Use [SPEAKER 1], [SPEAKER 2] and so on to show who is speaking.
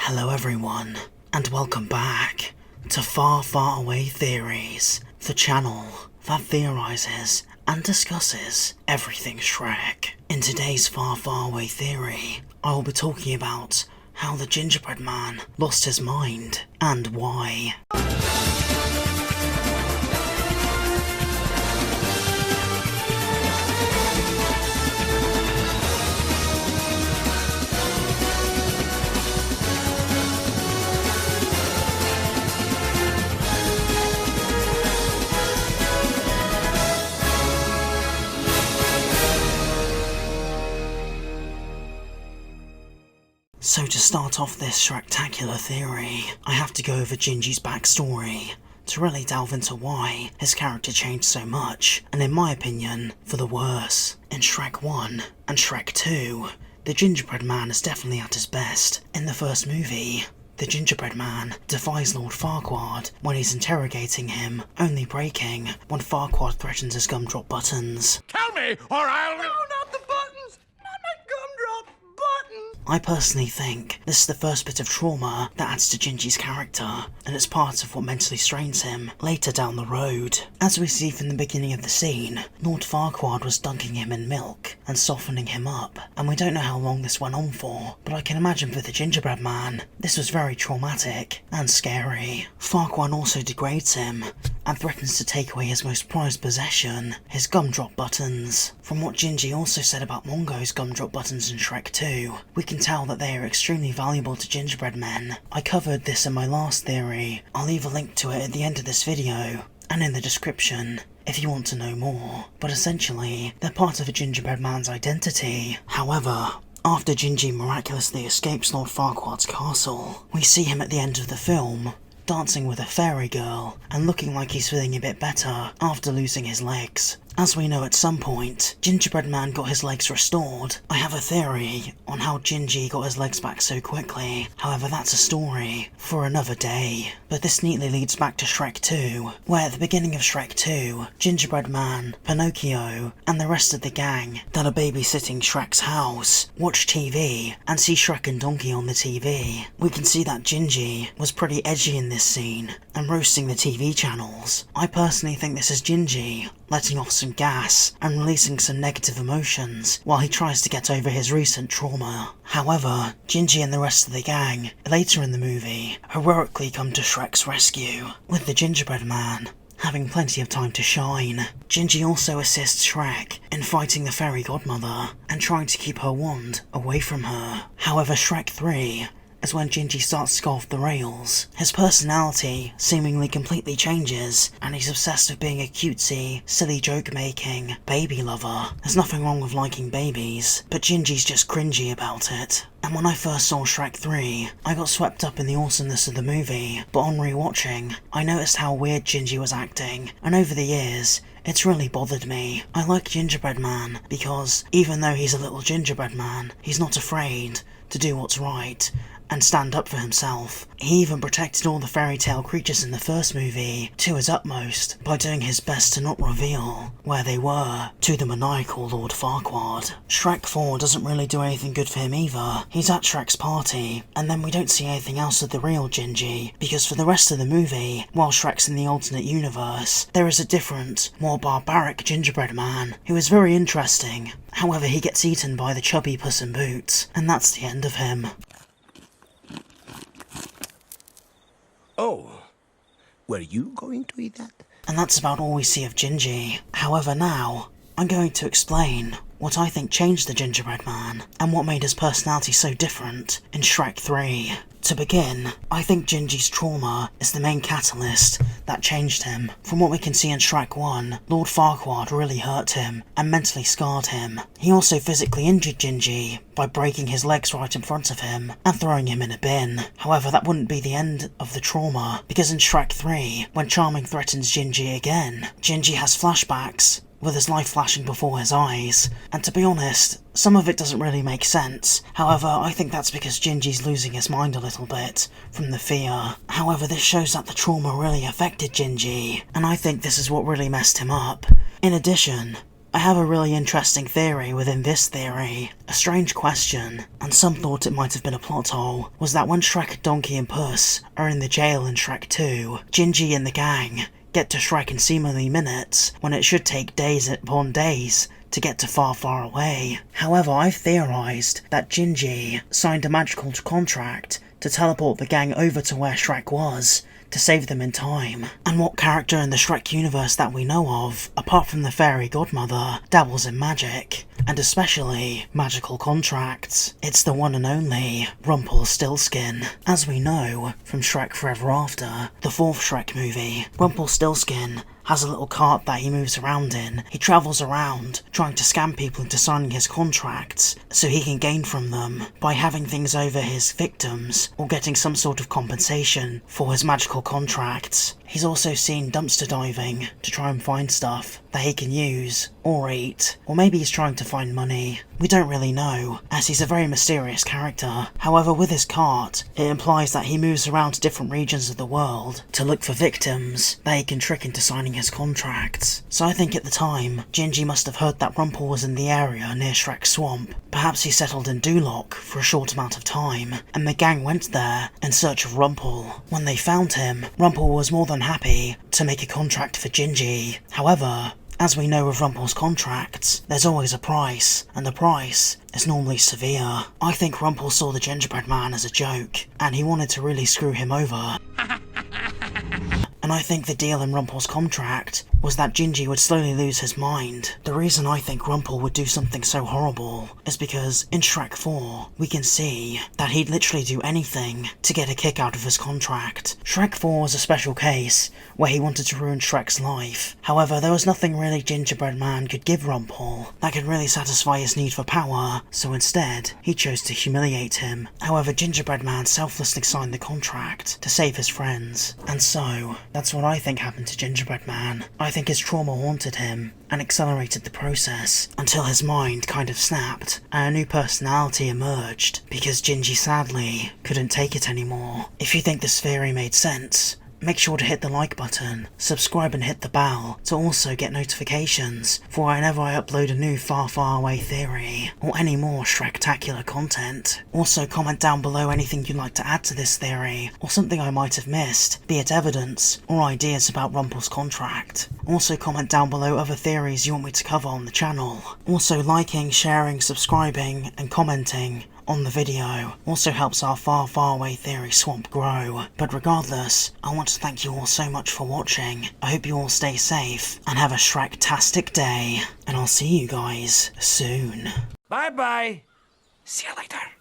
[SPEAKER 1] Hello everyone, and welcome back to Farfaraway Theories, the channel that theorizes and discusses everything Shrek. In today's Farfaraway Theory, I will be talking about how the Gingerbread Man lost his mind and why. So to start off this Shrektacular theory, I have to go over Gingy's backstory, to really delve into why his character changed so much, and in my opinion, for the worse. In Shrek 1 and Shrek 2, the Gingerbread Man is definitely at his best. In the first movie, the Gingerbread Man defies Lord Farquaad when he's interrogating him, only breaking when Farquaad threatens his gumdrop buttons.
[SPEAKER 2] Tell me, or I'll...
[SPEAKER 3] No, not the buttons! Not my gumdrop buttons!
[SPEAKER 1] I personally think this is the first bit of trauma that adds to Gingy's character, and it's part of what mentally strains him later down the road. As we see from the beginning of the scene, Lord Farquaad was dunking him in milk and softening him up, and we don't know how long this went on for, but I can imagine for the Gingerbread Man, this was very traumatic and scary. Farquaad also degrades him and threatens to take away his most prized possession, his gumdrop buttons. From what Gingy also said about Mongo's gumdrop buttons in Shrek 2, we can tell that they are extremely valuable to gingerbread men. I covered this in my last theory. I'll leave a link to it at the end of this video, and in the description, if you want to know more. But essentially, they're part of a gingerbread man's identity. However, after Gingy miraculously escapes Lord Farquaad's castle, we see him at the end of the film, dancing with a fairy girl, and looking like he's feeling a bit better after losing his legs. As we know, at some point, Gingerbread Man got his legs restored. I have a theory on how Gingy got his legs back so quickly, however that's a story for another day. But this neatly leads back to Shrek 2, where at the beginning of Shrek 2, Gingerbread Man, Pinocchio, and the rest of the gang that are babysitting Shrek's house watch TV and see Shrek and Donkey on the TV. We can see that Gingy was pretty edgy in this scene and roasting the TV channels. I personally think this is Gingy letting off some gas and releasing some negative emotions while he tries to get over his recent trauma. However, Gingy and the rest of the gang, later in the movie, heroically come to Shrek's rescue, with the Gingerbread Man having plenty of time to shine. Gingy also assists Shrek in fighting the fairy godmother and trying to keep her wand away from her. However, Shrek 3 is when Gingy starts to go off the rails. His personality seemingly completely changes, and he's obsessed with being a cutesy, silly joke-making baby lover. There's nothing wrong with liking babies, but Gingy's just cringy about it. And when I first saw Shrek 3, I got swept up in the awesomeness of the movie, but on rewatching, I noticed how weird Gingy was acting, and over the years, it's really bothered me. I like Gingerbread Man because, even though he's a little gingerbread man, he's not afraid to do what's right and stand up for himself. He even protected all the fairy tale creatures in the first movie to his utmost by doing his best to not reveal where they were to the maniacal Lord Farquaad. Shrek 4 doesn't really do anything good for him either. He's at Shrek's party, and then we don't see anything else of the real Gingy, because for the rest of the movie, while Shrek's in the alternate universe, there is a different, more barbaric gingerbread man who is very interesting. However, he gets eaten by the chubby Puss in Boots, and that's the end of him.
[SPEAKER 2] Oh, were you going to eat that?
[SPEAKER 1] And that's about all we see of Gingy. However, now, I'm going to explain what I think changed the Gingerbread Man, and what made his personality so different in Shrek 3. To begin, I think Gingy's trauma is the main catalyst that changed him. From what we can see in Shrek 1, Lord Farquaad really hurt him and mentally scarred him. He also physically injured Gingy by breaking his legs right in front of him and throwing him in a bin. However, that wouldn't be the end of the trauma, because in Shrek 3, when Charming threatens Gingy again, Gingy has flashbacks with his life flashing before his eyes, and to be honest, some of it doesn't really make sense. However, I think that's because Gingy's losing his mind a little bit from the fear. However, this shows that the trauma really affected Gingy, and I think this is what really messed him up. In addition, I have a really interesting theory within this theory. A strange question, and some thought it might have been a plot hole, was that when Shrek, Donkey and Puss are in the jail in Shrek 2, Gingy and the gang get to Shrek in seemingly minutes, when it should take days upon days to get to far, far away. However, I've theorised that Gingy signed a magical contract to teleport the gang over to where Shrek was, to save them in time. And what character in the Shrek universe that we know of, apart from the fairy godmother, dabbles in magic, and especially magical contracts? It's the one and only Rumpelstiltskin. As we know from Shrek Forever After, the fourth Shrek movie, Rumpelstiltskin has a little cart that he moves around in. He travels around trying to scam people into signing his contracts so he can gain from them by having things over his victims or getting some sort of compensation for his magical contracts. He's also seen dumpster diving to try and find stuff that he can use or eat, or maybe he's trying to find money. We don't really know, as he's a very mysterious character. However, with his cart, it implies that he moves around to different regions of the world to look for victims that he can trick into signing his contracts. So I think at the time, Gingy must have heard that Rumple was in the area near Shrek's swamp. Perhaps he settled in Duloc for a short amount of time, and the gang went there in search of Rumple. When they found him, Rumple was more than happy to make a contract for Gingy. However, as we know with Rumple's contracts, there's always a price, and the price is normally severe. I think Rumple saw the Gingerbread Man as a joke, and he wanted to really screw him over. And I think the deal in Rumple's contract was that Gingy would slowly lose his mind. The reason I think Rumple would do something so horrible is because in Shrek 4, we can see that he'd literally do anything to get a kick out of his contract. Shrek 4 was a special case where he wanted to ruin Shrek's life. However, there was nothing really Gingerbread Man could give Rumple that could really satisfy his need for power, so instead, he chose to humiliate him. However, Gingerbread Man selflessly signed the contract to save his friends, and so that's what I think happened to Gingerbread Man. I think his trauma haunted him and accelerated the process until his mind kind of snapped and a new personality emerged because Gingy sadly couldn't take it anymore. If you think this theory made sense, make sure to hit the like button, subscribe and hit the bell to also get notifications for whenever I upload a new Farfaraway Theory or any more Shrektacular content. Also comment down below anything you'd like to add to this theory or something I might have missed, be it evidence or ideas about Rumple's contract. Also comment down below other theories you want me to cover on the channel. Also liking, sharing, subscribing and commenting on the video also helps our Farfaraway Theory swamp grow. But regardless, I want to thank you all so much for watching. I hope you all stay safe and have a Shrektastic day, and I'll see you guys soon.
[SPEAKER 2] Bye-bye. See you later.